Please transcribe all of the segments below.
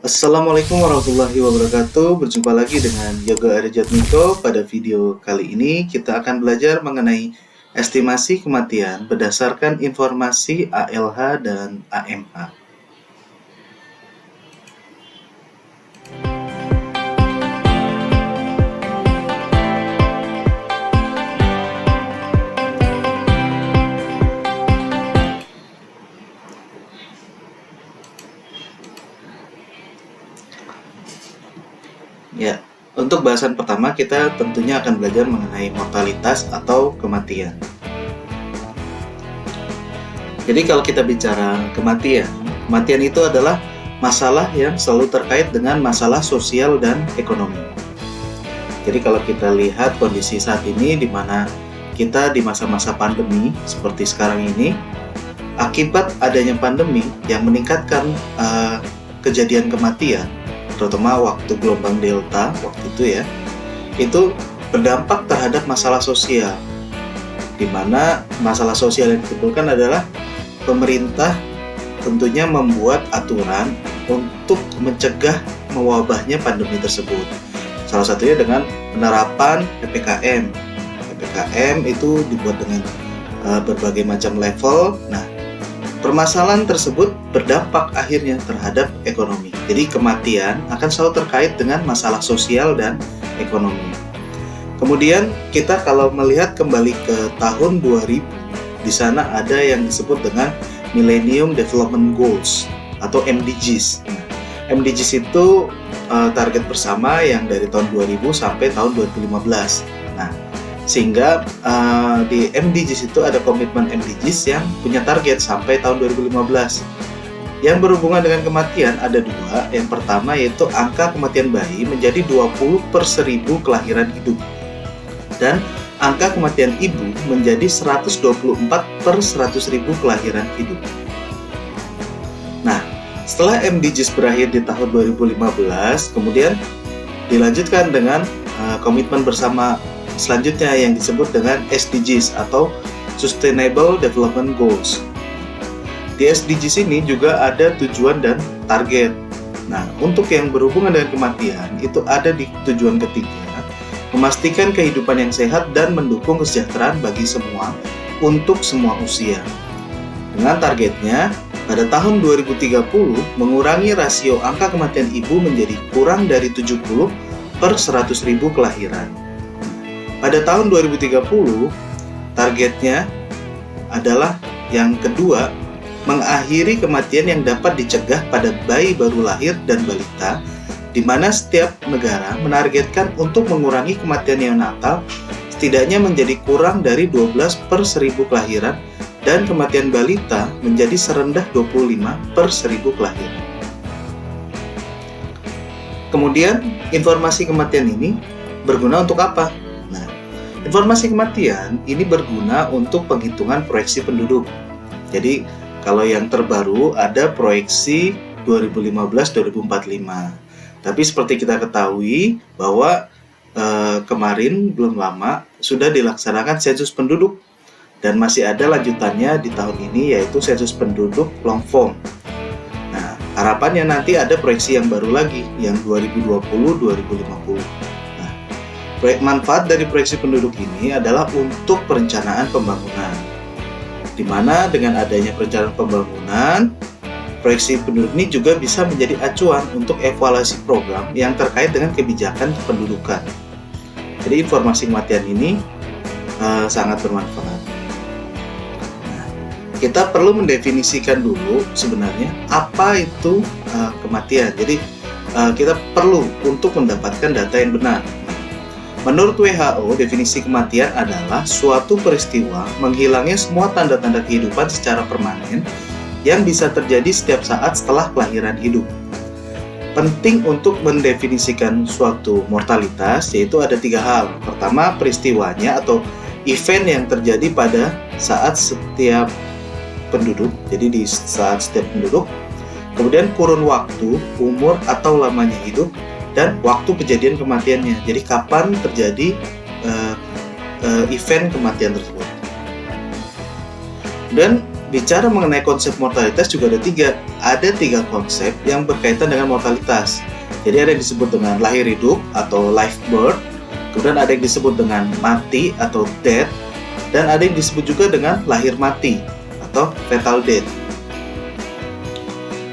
Assalamualaikum warahmatullahi wabarakatuh. Berjumpa lagi dengan Yoga Arjatmiko. Pada video kali ini kita akan belajar mengenai estimasi kematian berdasarkan informasi ALH dan AMH. Ya, untuk bahasan pertama kita tentunya akan belajar mengenai mortalitas atau kematian. Jadi kalau kita bicara kematian itu adalah masalah yang selalu terkait dengan masalah sosial dan ekonomi. Jadi kalau kita lihat kondisi saat ini di mana kita di masa-masa pandemi seperti sekarang ini, akibat adanya pandemi yang meningkatkan kejadian kematian, terutama waktu gelombang Delta waktu itu ya, itu berdampak terhadap masalah sosial, di mana masalah sosial yang ditimbulkan adalah pemerintah tentunya membuat aturan untuk mencegah mewabahnya pandemi tersebut. Salah satunya dengan penerapan PPKM. PPKM itu dibuat dengan berbagai macam level. Nah, permasalahan tersebut berdampak akhirnya terhadap ekonomi. Jadi kematian akan selalu terkait dengan masalah sosial dan ekonomi. Kemudian kita kalau melihat kembali ke tahun 2000, di sana ada yang disebut dengan Millennium Development Goals atau MDGs. Nah, MDGs itu target bersama yang dari tahun 2000 sampai tahun 2015. Nah, sehingga di MDGs itu ada komitmen MDGs yang punya target sampai tahun 2015. Yang berhubungan dengan kematian ada dua. Yang pertama yaitu angka kematian bayi menjadi 20 per 1000 kelahiran hidup. Dan angka kematian ibu menjadi 124 per 100.000 kelahiran hidup. Nah, setelah MDGs berakhir di tahun 2015, kemudian dilanjutkan dengan komitmen bersama selanjutnya yang disebut dengan SDGs atau Sustainable Development Goals. Di SDGs ini juga ada tujuan dan target. Nah, untuk yang berhubungan dengan kematian itu ada di tujuan ketiga, memastikan kehidupan yang sehat dan mendukung kesejahteraan bagi semua untuk semua usia. Dengan targetnya, pada tahun 2030 mengurangi rasio angka kematian ibu menjadi kurang dari 70 per 100.000 kelahiran. Pada tahun 2030, targetnya adalah yang kedua, mengakhiri kematian yang dapat dicegah pada bayi baru lahir dan balita, di mana setiap negara menargetkan untuk mengurangi kematian neonatal setidaknya menjadi kurang dari 12 per 1000 kelahiran dan kematian balita menjadi serendah 25 per 1000 kelahiran. Kemudian, informasi kematian ini berguna untuk apa? Nah, informasi kematian ini berguna untuk penghitungan proyeksi penduduk. Jadi, kalau yang terbaru ada proyeksi 2015-2045. Tapi seperti kita ketahui bahwa kemarin belum lama sudah dilaksanakan sensus penduduk dan masih ada lanjutannya di tahun ini yaitu sensus penduduk long form. Nah, harapannya nanti ada proyeksi yang baru lagi yang 2020-2050. Nah, manfaat dari proyeksi penduduk ini adalah untuk perencanaan pembangunan, di mana dengan adanya perencanaan pembangunan, proyeksi penduduk ini juga bisa menjadi acuan untuk evaluasi program yang terkait dengan kebijakan pendudukan. Jadi informasi kematian ini sangat bermanfaat. Nah, kita perlu mendefinisikan dulu sebenarnya apa itu kematian. Jadi kita perlu untuk mendapatkan data yang benar. Menurut WHO, definisi kematian adalah suatu peristiwa menghilangnya semua tanda-tanda kehidupan secara permanen yang bisa terjadi setiap saat setelah kelahiran hidup. Penting untuk mendefinisikan suatu mortalitas yaitu ada 3 hal. Pertama, peristiwanya atau event yang terjadi pada saat setiap penduduk. Jadi di saat setiap penduduk. Kemudian kurun waktu, umur atau lamanya hidup, dan waktu kejadian kematiannya. Jadi kapan terjadi event kematian tersebut. Dan bicara mengenai konsep mortalitas juga ada tiga. Ada tiga konsep yang berkaitan dengan mortalitas. Jadi ada yang disebut dengan lahir hidup atau life birth, kemudian ada yang disebut dengan mati atau death, dan ada yang disebut juga dengan lahir mati atau fetal death.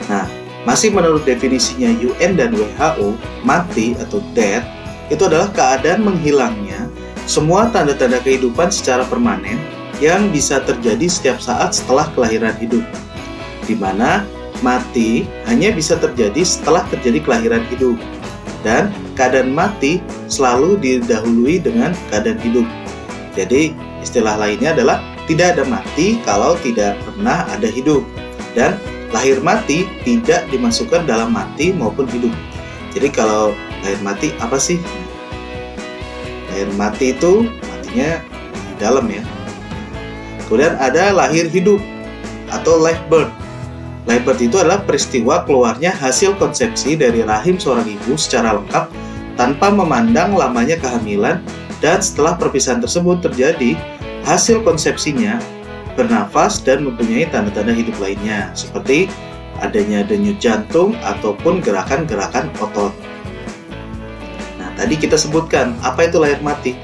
Nah, masih menurut definisinya UN dan WHO, mati atau death itu adalah keadaan menghilangnya semua tanda-tanda kehidupan secara permanen yang bisa terjadi setiap saat setelah kelahiran hidup, di mana mati hanya bisa terjadi setelah terjadi kelahiran hidup, dan keadaan mati selalu didahului dengan keadaan hidup. Jadi istilah lainnya adalah tidak ada mati kalau tidak pernah ada hidup, dan lahir mati tidak dimasukkan dalam mati maupun hidup. Jadi kalau lahir mati apa sih? Lahir mati itu matinya di dalam ya. Kemudian ada lahir hidup atau live birth. Live birth itu adalah peristiwa keluarnya hasil konsepsi dari rahim seorang ibu secara lengkap tanpa memandang lamanya kehamilan, dan setelah perpisahan tersebut terjadi, hasil konsepsinya bernafas dan mempunyai tanda-tanda hidup lainnya, seperti adanya denyut jantung ataupun gerakan-gerakan otot. Nah, tadi kita sebutkan apa itu lahir mati.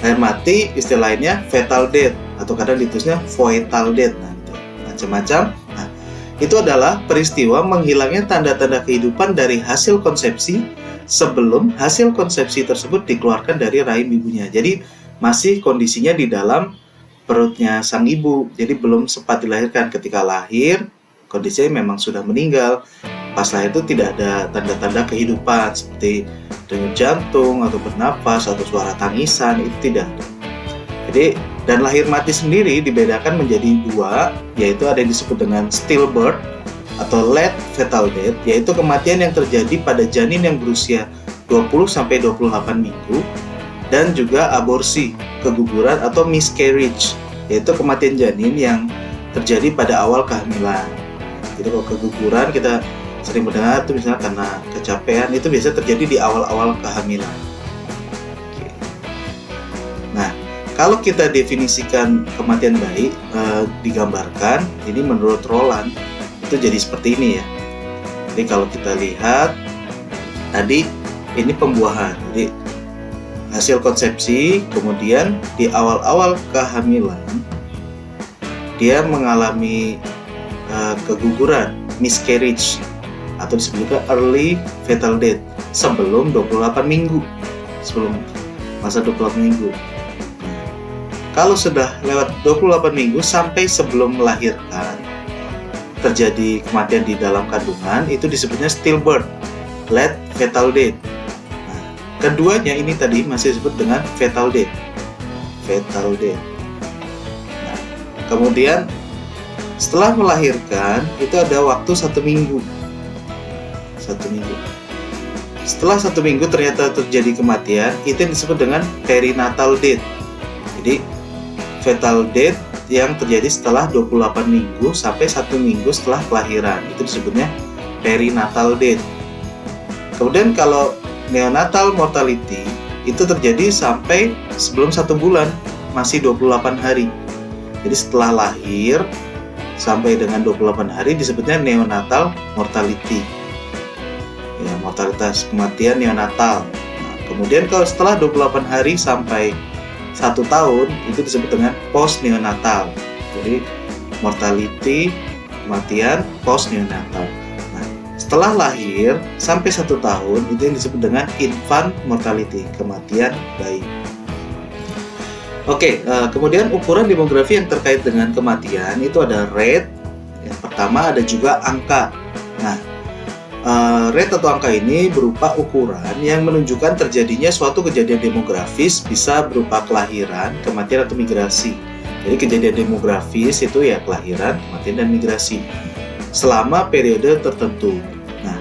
Lahir mati istilah lainnya fetal death, atau kadang ditulisnya foetal death. Nah, itu macam-macam. Nah, itu adalah peristiwa menghilangnya tanda-tanda kehidupan dari hasil konsepsi sebelum hasil konsepsi tersebut dikeluarkan dari rahim ibunya. Jadi masih kondisinya di dalam perutnya sang ibu, jadi belum sempat dilahirkan. Ketika lahir, kondisinya memang sudah meninggal. Pas lahir itu tidak ada tanda-tanda kehidupan seperti denyut jantung atau bernafas atau suara tangisan, itu tidak. Jadi, dan lahir mati sendiri dibedakan menjadi dua, yaitu ada yang disebut dengan stillbirth atau late fetal death, yaitu kematian yang terjadi pada janin yang berusia 20-28 minggu, dan juga aborsi, keguguran atau miscarriage, yaitu kematian janin yang terjadi pada awal kehamilan. Jadi kalau keguguran kita sering mendengar itu misalnya karena kecapean, itu biasa terjadi di awal-awal kehamilan. Nah, kalau kita definisikan kematian bayi, digambarkan, ini menurut Roland, itu jadi seperti ini ya. Jadi kalau kita lihat, tadi ini pembuahan, jadi hasil konsepsi, kemudian di awal-awal kehamilan, dia mengalami keguguran, miscarriage, atau disebut juga early fetal death, sebelum 28 minggu, sebelum masa 28 minggu. Kalau sudah lewat 28 minggu sampai sebelum melahirkan, terjadi kematian di dalam kandungan, itu disebutnya stillbirth, late fetal death. Nah, keduanya ini tadi masih disebut dengan fetal death. Fetal death. Nah, kemudian setelah melahirkan itu ada waktu 1 minggu. 1 minggu. Setelah 1 minggu ternyata terjadi kematian, itu yang disebut dengan perinatal death. Jadi fetal death yang terjadi setelah 28 minggu sampai 1 minggu setelah kelahiran, itu disebutnya perinatal death. Kemudian kalau neonatal mortality itu terjadi sampai sebelum 1 bulan, masih 28 hari. Jadi setelah lahir sampai dengan 28 hari disebutnya neonatal mortality. Ya, mortalitas kematian neonatal. Nah, kemudian kalau setelah 28 hari sampai 1 tahun itu disebut dengan post neonatal. Jadi mortality kematian post neonatal. Nah, setelah lahir sampai 1 tahun itu yang disebut dengan infant mortality, kematian bayi. Oke, kemudian ukuran demografi yang terkait dengan kematian itu ada rate. Yang pertama ada juga angka. Nah, rate atau angka ini berupa ukuran yang menunjukkan terjadinya suatu kejadian demografis, bisa berupa kelahiran, kematian, atau migrasi. Jadi kejadian demografis itu ya kelahiran, kematian, dan migrasi selama periode tertentu. Nah,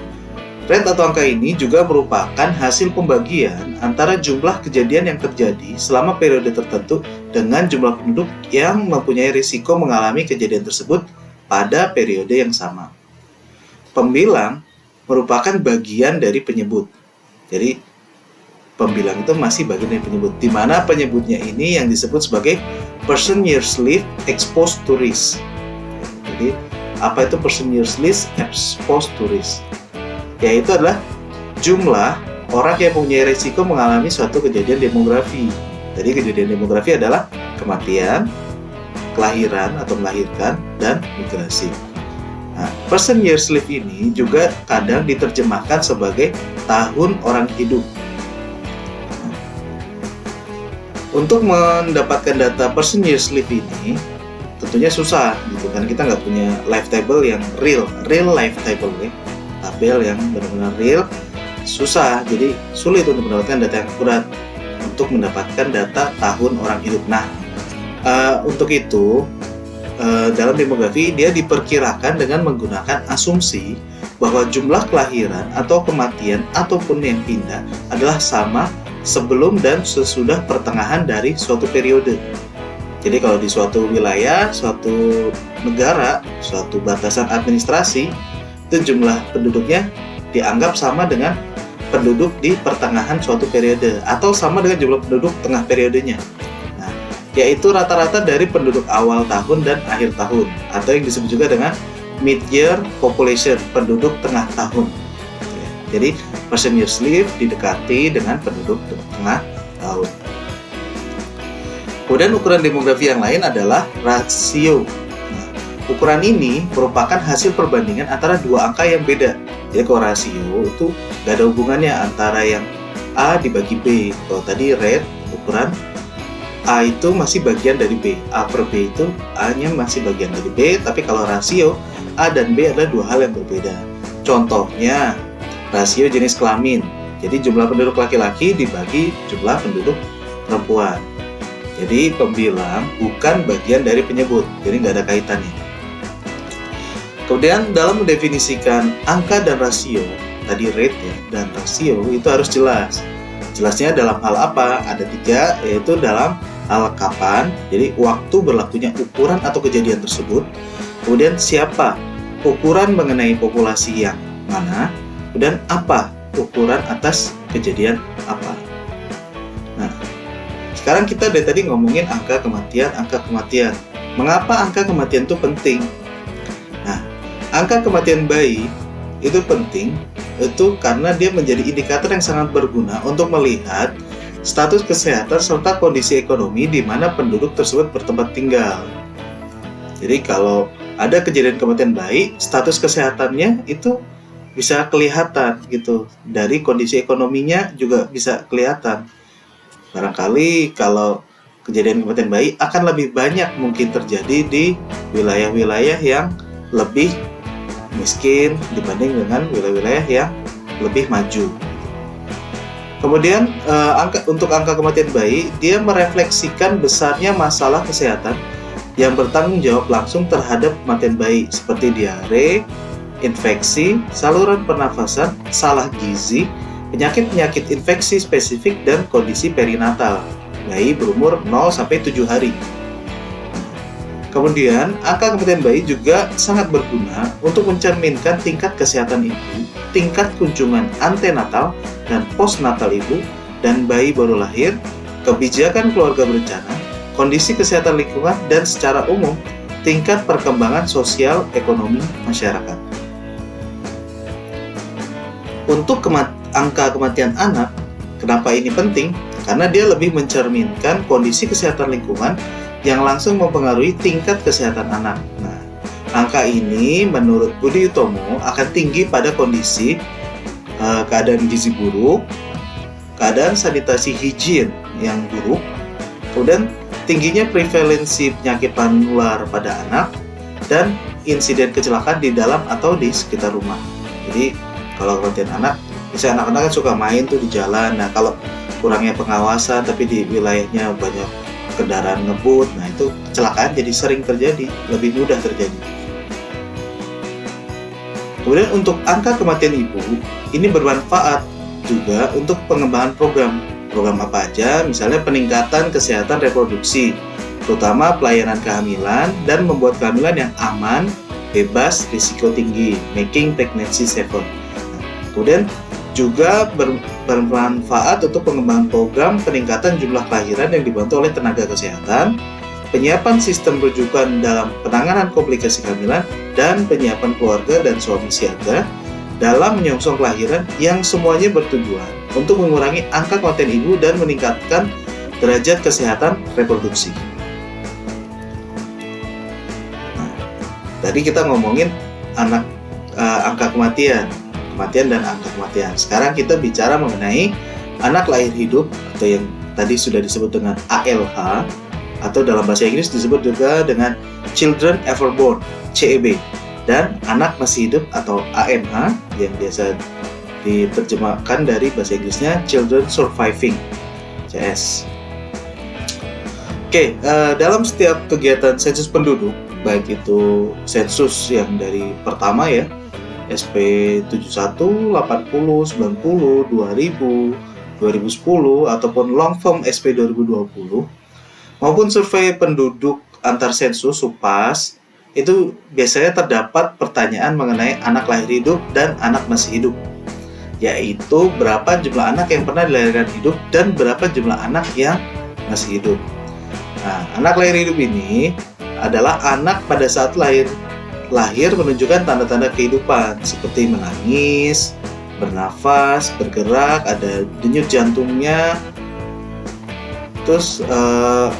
rate atau angka ini juga merupakan hasil pembagian antara jumlah kejadian yang terjadi selama periode tertentu dengan jumlah penduduk yang mempunyai risiko mengalami kejadian tersebut pada periode yang sama. Pembilang merupakan bagian dari penyebut. Jadi pembilang itu masih bagian dari penyebut, di mana penyebutnya ini yang disebut sebagai person years lived exposed to risk. Jadi apa itu person years list exposed to risk? Yaitu adalah jumlah orang yang punya risiko mengalami suatu kejadian demografi. Jadi kejadian demografi adalah kematian, kelahiran atau melahirkan, dan migrasi. Nah, person years live ini juga kadang diterjemahkan sebagai tahun orang hidup. Untuk mendapatkan data person years live ini tentunya susah gitu kan, kita nggak punya life table yang real life table ya. Tabel yang benar-benar real susah, jadi sulit untuk mendapatkan data yang akurat untuk mendapatkan data tahun orang hidup. Nah, untuk itu dalam demografi dia diperkirakan dengan menggunakan asumsi bahwa jumlah kelahiran atau kematian ataupun yang pindah adalah sama sebelum dan sesudah pertengahan dari suatu periode. Jadi kalau di suatu wilayah, suatu negara, suatu batasan administrasi, itu jumlah penduduknya dianggap sama dengan penduduk di pertengahan suatu periode atau sama dengan jumlah penduduk tengah periodenya. Nah, yaitu rata-rata dari penduduk awal tahun dan akhir tahun, atau yang disebut juga dengan mid-year population, penduduk tengah tahun. Jadi person years live didekati dengan penduduk tengah tahun. Kemudian ukuran demografi yang lain adalah rasio. Nah, ukuran ini merupakan hasil perbandingan antara dua angka yang beda. Jadi kalau rasio itu nggak ada hubungannya antara yang A dibagi B. Kalau tadi rate, ukuran A itu masih bagian dari B. A per B itu A-nya masih bagian dari B. Tapi kalau rasio, A dan B adalah dua hal yang berbeda. Contohnya, rasio jenis kelamin. Jadi jumlah penduduk laki-laki dibagi jumlah penduduk perempuan. Jadi pembilang bukan bagian dari penyebut. Jadi nggak ada kaitannya. Kemudian dalam mendefinisikan angka dan rasio, tadi rate ya, dan rasio itu harus jelas. Jelasnya dalam hal apa? Ada 3, yaitu dalam hal kapan, jadi waktu berlakunya ukuran atau kejadian tersebut. Kemudian siapa? Ukuran mengenai populasi yang mana? Dan apa ukuran atas kejadian apa? Nah, sekarang kita dari tadi ngomongin angka kematian. Mengapa angka kematian itu penting? Nah, angka kematian bayi itu penting itu karena dia menjadi indikator yang sangat berguna untuk melihat status kesehatan serta kondisi ekonomi di mana penduduk tersebut bertempat tinggal. Jadi kalau ada kejadian kematian bayi, status kesehatannya itu bisa kelihatan gitu, dari kondisi ekonominya juga bisa kelihatan. Barangkali kalau kejadian kematian bayi akan lebih banyak mungkin terjadi di wilayah-wilayah yang lebih miskin dibanding dengan wilayah-wilayah yang lebih maju. Kemudian untuk angka kematian bayi, dia merefleksikan besarnya masalah kesehatan yang bertanggung jawab langsung terhadap kematian bayi seperti diare, infeksi, saluran pernafasan, salah gizi, penyakit-penyakit infeksi spesifik, dan kondisi perinatal bayi berumur 0-7 hari. Kemudian, angka kematian bayi juga sangat berguna untuk mencerminkan tingkat kesehatan ibu, tingkat kunjungan antenatal dan postnatal ibu dan bayi baru lahir, kebijakan keluarga berencana, kondisi kesehatan lingkungan, dan secara umum, tingkat perkembangan sosial ekonomi masyarakat. Untuk angka kematian anak, kenapa ini penting? Karena dia lebih mencerminkan kondisi kesehatan lingkungan yang langsung mempengaruhi tingkat kesehatan anak. Nah, angka ini menurut Budi Utomo akan tinggi pada kondisi keadaan gizi buruk, keadaan sanitasi higien yang buruk, kemudian tingginya prevalensi penyakit menular pada anak, dan insiden kecelakaan di dalam atau di sekitar rumah. Jadi kalau kematian anak, misalnya anak-anak kan suka main tuh di jalan. Nah, kalau kurangnya pengawasan tapi di wilayahnya banyak kendaraan ngebut, nah itu kecelakaan jadi sering terjadi, lebih mudah terjadi. Kemudian untuk angka kematian ibu, ini bermanfaat juga untuk pengembangan program. Program apa aja? Misalnya peningkatan kesehatan reproduksi, terutama pelayanan kehamilan dan membuat kehamilan yang aman, bebas, risiko tinggi, making pregnancy safer. Kemudian juga bermanfaat untuk pengembangan program peningkatan jumlah kelahiran yang dibantu oleh tenaga kesehatan, penyiapan sistem rujukan dalam penanganan komplikasi kehamilan, dan penyiapan keluarga dan suami siaga dalam menyongsong kelahiran yang semuanya bertujuan untuk mengurangi angka kematian ibu dan meningkatkan derajat kesehatan reproduksi. Nah, tadi kita ngomongin angka kematian dan angka kematian. Sekarang kita bicara mengenai anak lahir hidup atau yang tadi sudah disebut dengan ALH, atau dalam bahasa Inggris disebut juga dengan Children Ever Born, CEB, dan anak masih hidup atau AMH yang biasa diterjemahkan dari bahasa Inggrisnya Children Surviving, CS. Oke, dalam setiap kegiatan sensus penduduk, baik itu sensus yang dari pertama ya, SP 71, 80, 90, 2000, 2010, ataupun long form SP 2020, maupun survei penduduk antar sensus SUPAS, itu biasanya terdapat pertanyaan mengenai anak lahir hidup dan anak masih hidup, yaitu berapa jumlah anak yang pernah dilahirkan hidup dan berapa jumlah anak yang masih hidup. Nah, anak lahir hidup ini adalah anak pada saat lahir menunjukkan tanda-tanda kehidupan seperti menangis, bernafas, bergerak, ada denyut jantungnya. Terus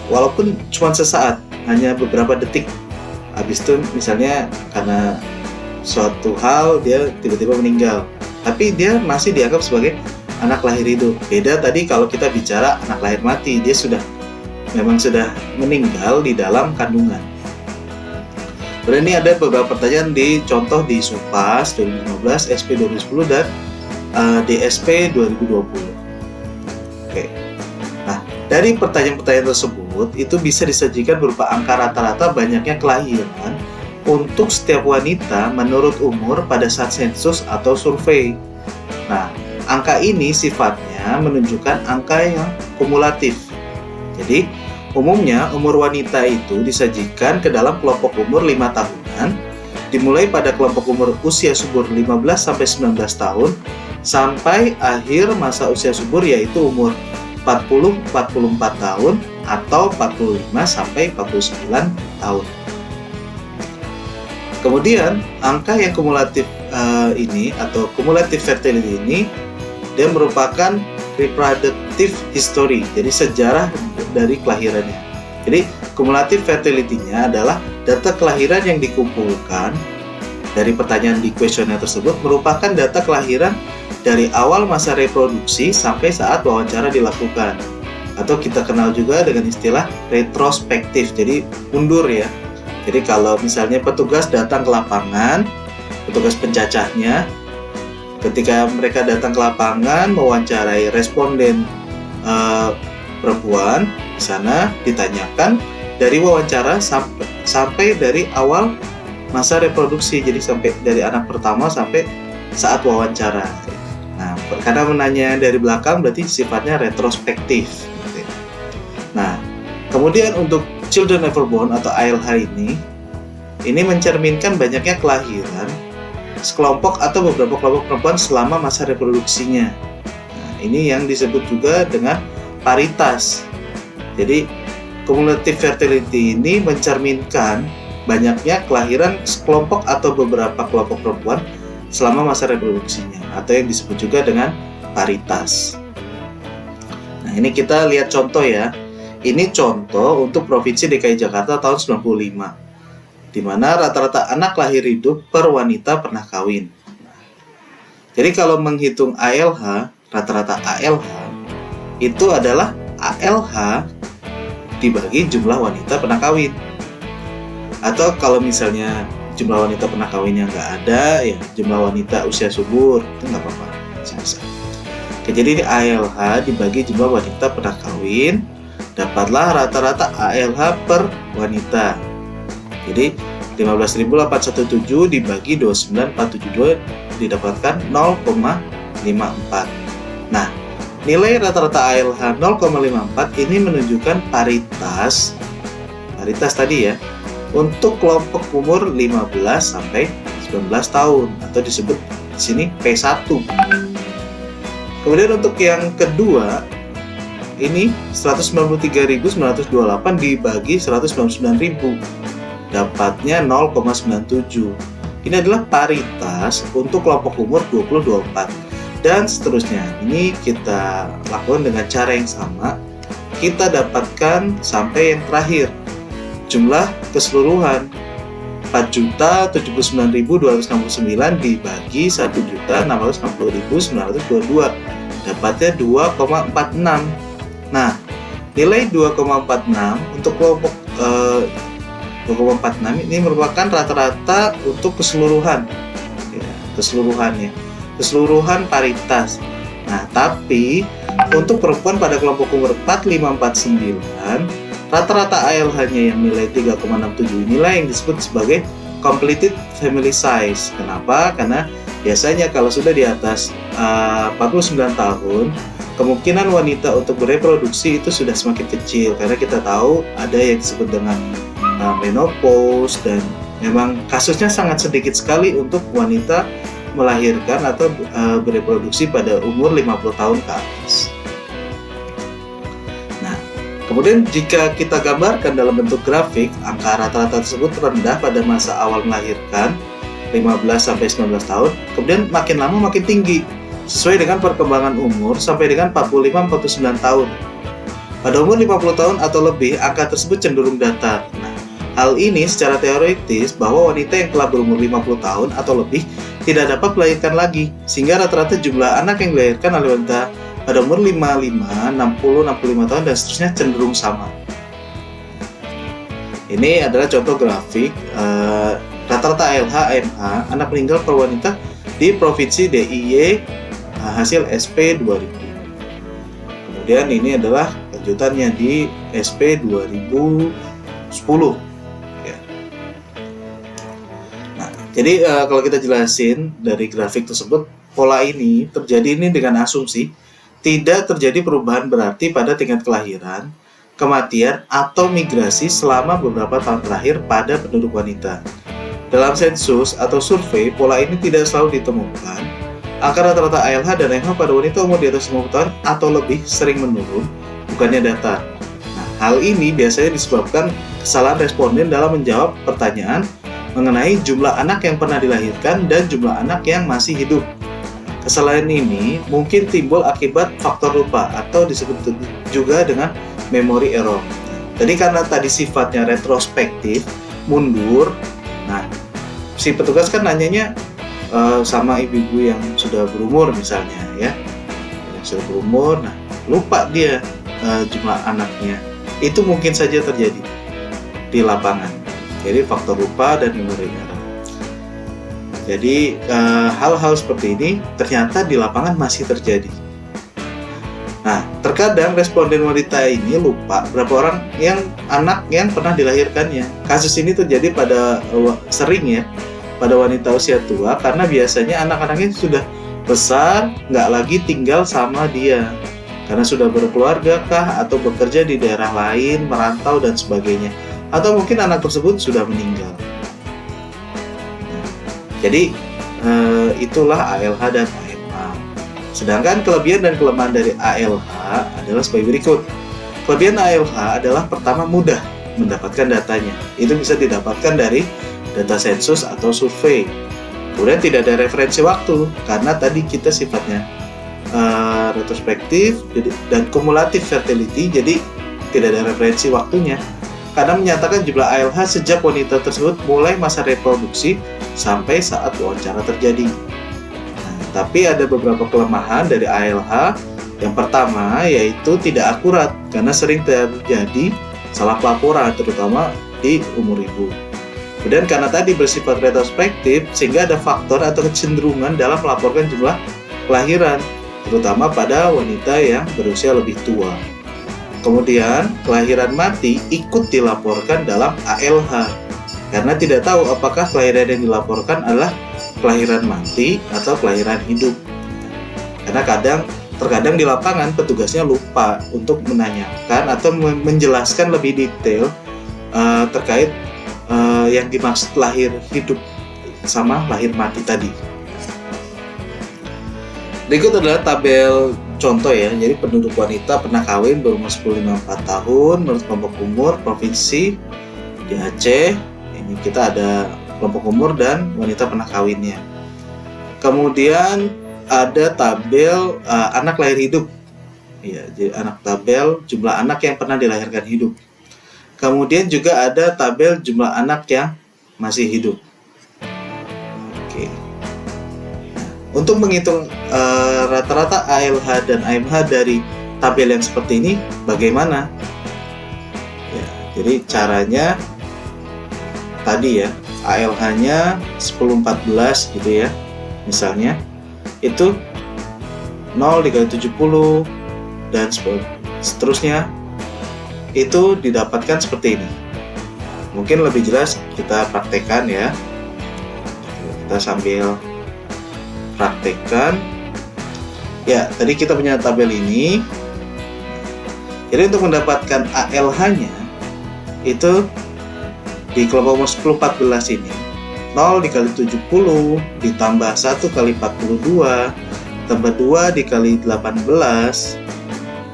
walaupun cuma sesaat, hanya beberapa detik, habis itu misalnya karena suatu hal dia tiba-tiba meninggal, tapi dia masih dianggap sebagai anak lahir hidup. Beda tadi kalau kita bicara anak lahir mati, dia memang sudah meninggal di dalam kandungan. Kemudian ini ada beberapa pertanyaan contoh di SUPAS 2015, SP 2010, dan DSP 2020. Oke. Nah, dari pertanyaan-pertanyaan tersebut itu bisa disajikan berupa angka rata-rata banyaknya kelahiran untuk setiap wanita menurut umur pada saat sensus atau survei. Nah, angka ini sifatnya menunjukkan angka yang kumulatif. Jadi, umumnya umur wanita itu disajikan ke dalam kelompok umur 5 tahunan, dimulai pada kelompok umur usia subur 15-19 tahun, sampai akhir masa usia subur yaitu umur 40-44 tahun atau 45-49 tahun. Kemudian angka yang kumulatif ini atau cumulative fertility ini dia merupakan reproductive history, jadi sejarah dari kelahirannya. Jadi cumulative fertility-nya adalah data kelahiran yang dikumpulkan dari pertanyaan di kuesioner tersebut, merupakan data kelahiran dari awal masa reproduksi sampai saat wawancara dilakukan, atau kita kenal juga dengan istilah retrospektif, jadi mundur ya. Jadi kalau misalnya petugas datang ke lapangan, petugas pencacahnya, ketika mereka datang ke lapangan mewawancarai responden perempuan, di sana ditanyakan dari wawancara sampai dari awal masa reproduksi, jadi sampai dari anak pertama sampai saat wawancara. Nah, karena menanya dari belakang berarti sifatnya retrospektif. Nah, kemudian untuk Children Ever Born atau ALH ini mencerminkan banyaknya kelahiran sekelompok atau beberapa kelompok perempuan selama masa reproduksinya. Nah, ini yang disebut juga dengan paritas. Jadi, cumulative fertility ini mencerminkan banyaknya kelahiran sekelompok atau beberapa kelompok perempuan selama masa reproduksinya, atau yang disebut juga dengan paritas. Nah, ini kita lihat contoh ya. Ini contoh untuk Provinsi DKI Jakarta tahun 95, di mana rata-rata anak lahir hidup per wanita pernah kawin. Jadi kalau menghitung ALH, rata-rata ALH itu adalah ALH dibagi jumlah wanita pernah kawin. Atau kalau misalnya jumlah wanita pernah kawinnya nggak ada, ya jumlah wanita usia subur, itu nggak apa-apa, bisa. Oke, jadi ini ALH dibagi jumlah wanita pernah kawin, dapatlah rata-rata ALH per wanita. Jadi 15.817 dibagi 29.472 didapatkan 0,54. Nah, nilai rata-rata ALH 0,54 ini menunjukkan paritas tadi ya, untuk kelompok umur 15 sampai 19 tahun, atau disebut di sini P1. Kemudian untuk yang kedua, ini 193.928 dibagi 199.000, dapatnya 0,97. Ini adalah paritas untuk kelompok umur 20-24 dan seterusnya. Ini kita lakukan dengan cara yang sama. Kita dapatkan sampai yang terakhir, jumlah keseluruhan 4.079.269 dibagi 1.660.922, dapatnya 2,46. Nah, nilai 2,46 untuk kelompok 2,46 ini merupakan rata-rata untuk keseluruhan, ya, keseluruhan paritas. Nah, tapi untuk perempuan pada kelompok umur 45-49, rata-rata ALH-nya yang nilai 3,67 inilah yang disebut sebagai completed family size. Kenapa? Karena biasanya kalau sudah di atas 49 tahun, kemungkinan wanita untuk bereproduksi itu sudah semakin kecil, karena kita tahu ada yang disebut dengan menopause, dan memang kasusnya sangat sedikit sekali untuk wanita melahirkan atau bereproduksi pada umur 50 tahun ke atas. Nah, kemudian jika kita gambarkan dalam bentuk grafik, angka rata-rata tersebut rendah pada masa awal melahirkan 15-19 tahun, kemudian makin lama makin tinggi sesuai dengan perkembangan umur sampai dengan 45-49 tahun. Pada umur 50 tahun atau lebih, angka tersebut cenderung datar. Nah, hal ini secara teoritis bahwa wanita yang telah berumur 50 tahun atau lebih tidak dapat melahirkan lagi, sehingga rata-rata jumlah anak yang dilahirkan oleh wanita pada umur 55, 60, 65 tahun dan seterusnya cenderung sama. Ini adalah contoh grafik rata-rata ALH AMH anak meninggal per wanita di Provinsi DIY hasil SP 2000. Kemudian ini adalah lanjutannya di SP 2010. Jadi kalau kita jelasin dari grafik tersebut, pola ini terjadi ini dengan asumsi tidak terjadi perubahan berarti pada tingkat kelahiran, kematian, atau migrasi selama beberapa tahun terakhir pada penduduk wanita. Dalam sensus atau survei, pola ini tidak selalu ditemukan. Angka rata-rata ALH dan AMH pada wanita umur di atas 50 tahun atau lebih sering menurun, bukannya datar. Nah, hal ini biasanya disebabkan kesalahan responden dalam menjawab pertanyaan mengenai jumlah anak yang pernah dilahirkan dan jumlah anak yang masih hidup. Kesalahan ini mungkin timbul akibat faktor lupa atau disebut juga dengan memory error. Jadi karena tadi sifatnya retrospektif, mundur, nah si petugas kan nanyanya sama ibu-ibu yang sudah berumur misalnya, ya, yang sudah berumur, nah lupa dia jumlah anaknya. Itu mungkin saja terjadi di lapangan. Jadi faktor lupa dan memori error. Jadi hal-hal seperti ini ternyata di lapangan masih terjadi. Nah, terkadang responden wanita ini lupa berapa orang yang anak yang pernah dilahirkannya. Kasus ini terjadi pada pada wanita usia tua karena biasanya anak-anaknya sudah besar, nggak lagi tinggal sama dia karena sudah berkeluarga kah atau bekerja di daerah lain, merantau dan sebagainya. Atau mungkin anak tersebut sudah meninggal. Jadi itulah ALH dan AMH. Sedangkan kelebihan dan kelemahan dari ALH adalah sebagai berikut. Kelebihan ALH adalah pertama mudah mendapatkan datanya. Itu bisa didapatkan dari data sensus atau survei. Kemudian tidak ada referensi waktu karena tadi kita sifatnya retrospektif dan kumulatif fertility, jadi tidak ada referensi waktunya. Karena menyatakan jumlah ALH sejak wanita tersebut mulai masa reproduksi sampai saat wawancara terjadi. Nah, tapi ada beberapa kelemahan dari ALH. Yang pertama yaitu tidak akurat karena sering terjadi salah pelaporan terutama di umur ibu. Kemudian karena tadi bersifat retrospektif sehingga ada faktor atau kecenderungan dalam melaporkan jumlah kelahiran terutama pada wanita yang berusia lebih tua. Kemudian, kelahiran mati ikut dilaporkan dalam ALH karena tidak tahu apakah kelahiran yang dilaporkan adalah kelahiran mati atau kelahiran hidup. Karena terkadang di lapangan petugasnya lupa untuk menanyakan atau menjelaskan lebih detail terkait yang dimaksud lahir hidup sama lahir mati tadi. Berikut adalah tabel contoh ya. Jadi penduduk wanita pernah kawin berumur 10-54 tahun menurut kelompok umur provinsi di Aceh. Ini kita ada kelompok umur dan wanita pernah kawinnya. Kemudian ada tabel anak lahir hidup. Ya, jadi tabel jumlah anak yang pernah dilahirkan hidup. Kemudian juga ada tabel jumlah anak yang masih hidup. Oke. Untuk menghitung rata-rata ALH dan AMH dari tabel yang seperti ini, bagaimana? Ya, jadi caranya tadi ya, ALH-nya 10-14 gitu ya, misalnya itu 0 dikali 70 dan seterusnya, itu didapatkan seperti ini. Mungkin lebih jelas kita praktekkan ya. Kita sambil praktekkan. Ya, tadi kita punya tabel ini. Jadi untuk mendapatkan ALH-nya itu di kelompok umur 10-14 ini 0 dikali 70 ditambah 1 kali 42 tambah 2 dikali 18,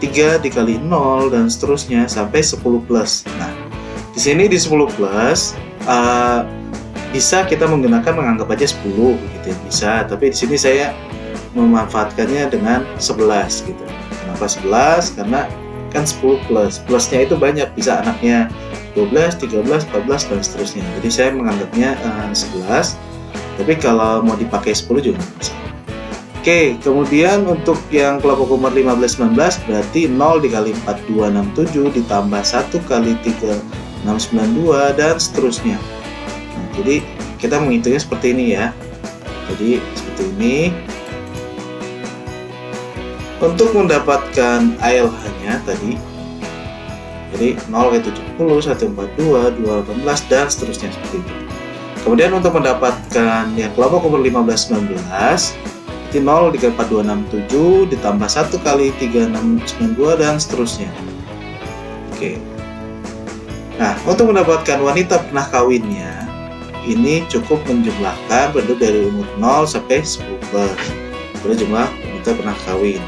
3 dikali 0 dan seterusnya sampai 10 plus. Nah, di sini di 10 plus bisa kita menganggap aja 10 gitu ya, bisa, tapi di sini saya memanfaatkannya dengan 11 gitu. Kenapa 11? Karena kan 10 plus. Plusnya itu banyak, bisa anaknya 12, 13, 14 dan seterusnya. Jadi saya menganggapnya 11. Tapi kalau mau dipakai 10 juga bisa. Oke, kemudian untuk yang kelompok umur 15-19 berarti 0 dikali 4267 ditambah 1 kali 3692 dan seterusnya. Nah, jadi kita menghitungnya seperti ini ya. Jadi seperti ini. Untuk mendapatkan ALH-nya tadi, jadi 0 kali 70, 142, 218 dan seterusnya seperti itu. Kemudian untuk mendapatkan yang kelompok umur 15-19, 0 dikali 4267 ditambah 1 kali 3692 dan seterusnya. Oke. Nah, untuk mendapatkan wanita pernah kawinnya, ini cukup menjumlahkan penduduk dari umur 0 sampai 10 plus. Itu jumlah wanita pernah kawin.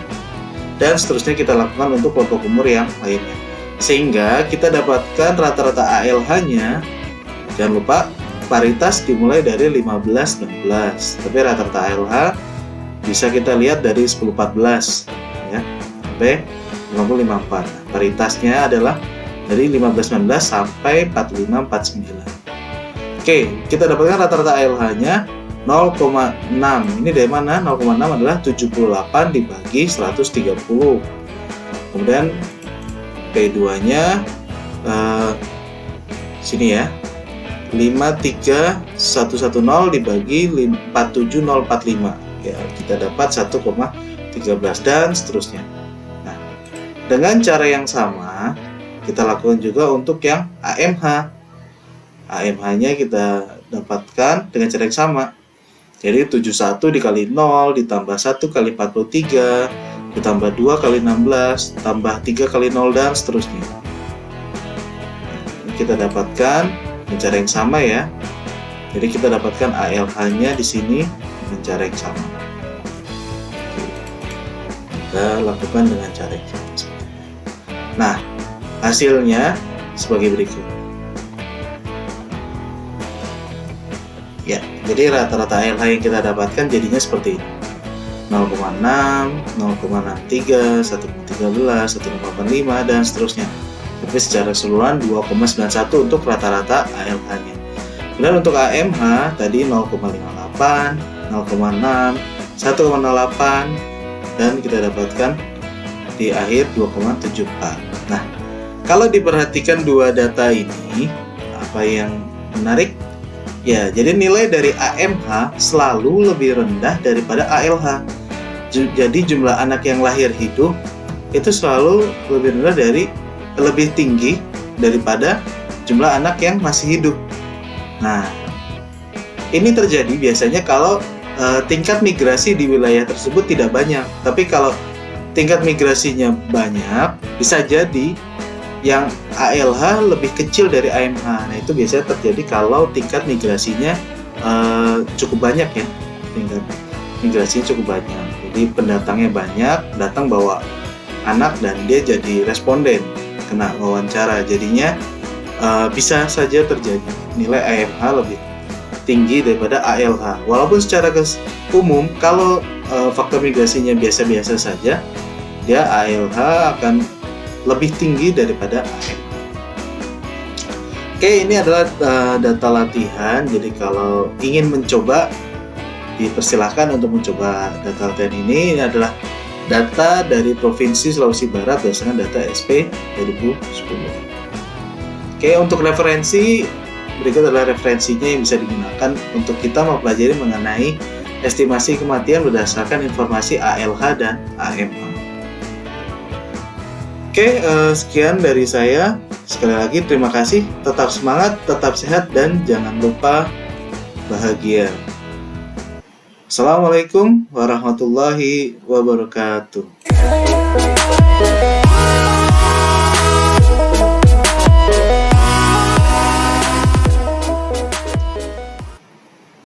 Dan seterusnya kita lakukan untuk kelompok umur yang lainnya. Sehingga kita dapatkan rata-rata ALH-nya. Jangan lupa paritas dimulai dari 15-16. Tapi rata-rata ALH bisa kita lihat dari 10-14 ya, sampai 50-54. Paritasnya adalah dari 15-19 sampai 45-49. Oke, kita dapatkan rata-rata ALH-nya 0,6. Ini dari mana? 0,6 adalah 78 dibagi 130. Kemudian P2-nya sini ya. 53110 dibagi 47045. Ya, kita dapat 1,13 dan seterusnya. Nah, dengan cara yang sama kita lakukan juga untuk yang AMH. AMH-nya kita dapatkan dengan cara yang sama. Jadi 71 dikali 0 ditambah 1 kali 43 ditambah 2 kali 16 tambah 3 kali 0 dan seterusnya. Ini kita dapatkan dengan cara yang sama ya. Jadi kita dapatkan ALH-nya di sini dengan cara yang sama. Kita lakukan dengan cara yang sama. Nah, hasilnya sebagai berikut. Ya, jadi rata-rata ALH yang kita dapatkan jadinya seperti ini. 0,6, 0,63, 1,13, 1,85 dan seterusnya. Tapi secara keseluruhan 2,91 untuk rata-rata ALH-nya. Kemudian untuk AMH tadi 0,58, 0,6, 1,08 dan kita dapatkan di akhir 2,74. Nah, kalau diperhatikan dua data ini, apa yang menarik? Ya, jadi nilai dari AMH selalu lebih rendah daripada ALH. Jadi jumlah anak yang lahir hidup itu selalu lebih tinggi daripada jumlah anak yang masih hidup. Nah, ini terjadi biasanya kalau tingkat migrasi di wilayah tersebut tidak banyak. Tapi kalau tingkat migrasinya banyak, bisa jadi yang ALH lebih kecil dari AMH. Nah, itu biasanya terjadi kalau tingkat migrasinya cukup banyak ya. migrasinya cukup banyak. Jadi pendatangnya banyak, datang bawa anak dan dia jadi responden, kena wawancara. Jadinya bisa saja terjadi nilai AMH lebih tinggi daripada ALH. Walaupun secara umum kalau faktor migrasinya biasa-biasa saja, dia ALH akan lebih tinggi daripada AMH. Oke, ini adalah data latihan. Jadi kalau ingin mencoba, dipersilahkan untuk mencoba data latihan ini. Ini adalah data dari Provinsi Sulawesi Barat berdasarkan data SP 2010. Oke, untuk referensi, berikut adalah referensinya yang bisa digunakan untuk kita mempelajari mengenai estimasi kematian berdasarkan informasi ALH dan AMH. Oke, sekian dari saya. Sekali lagi terima kasih, tetap semangat, tetap sehat, dan jangan lupa bahagia. Assalamualaikum warahmatullahi wabarakatuh.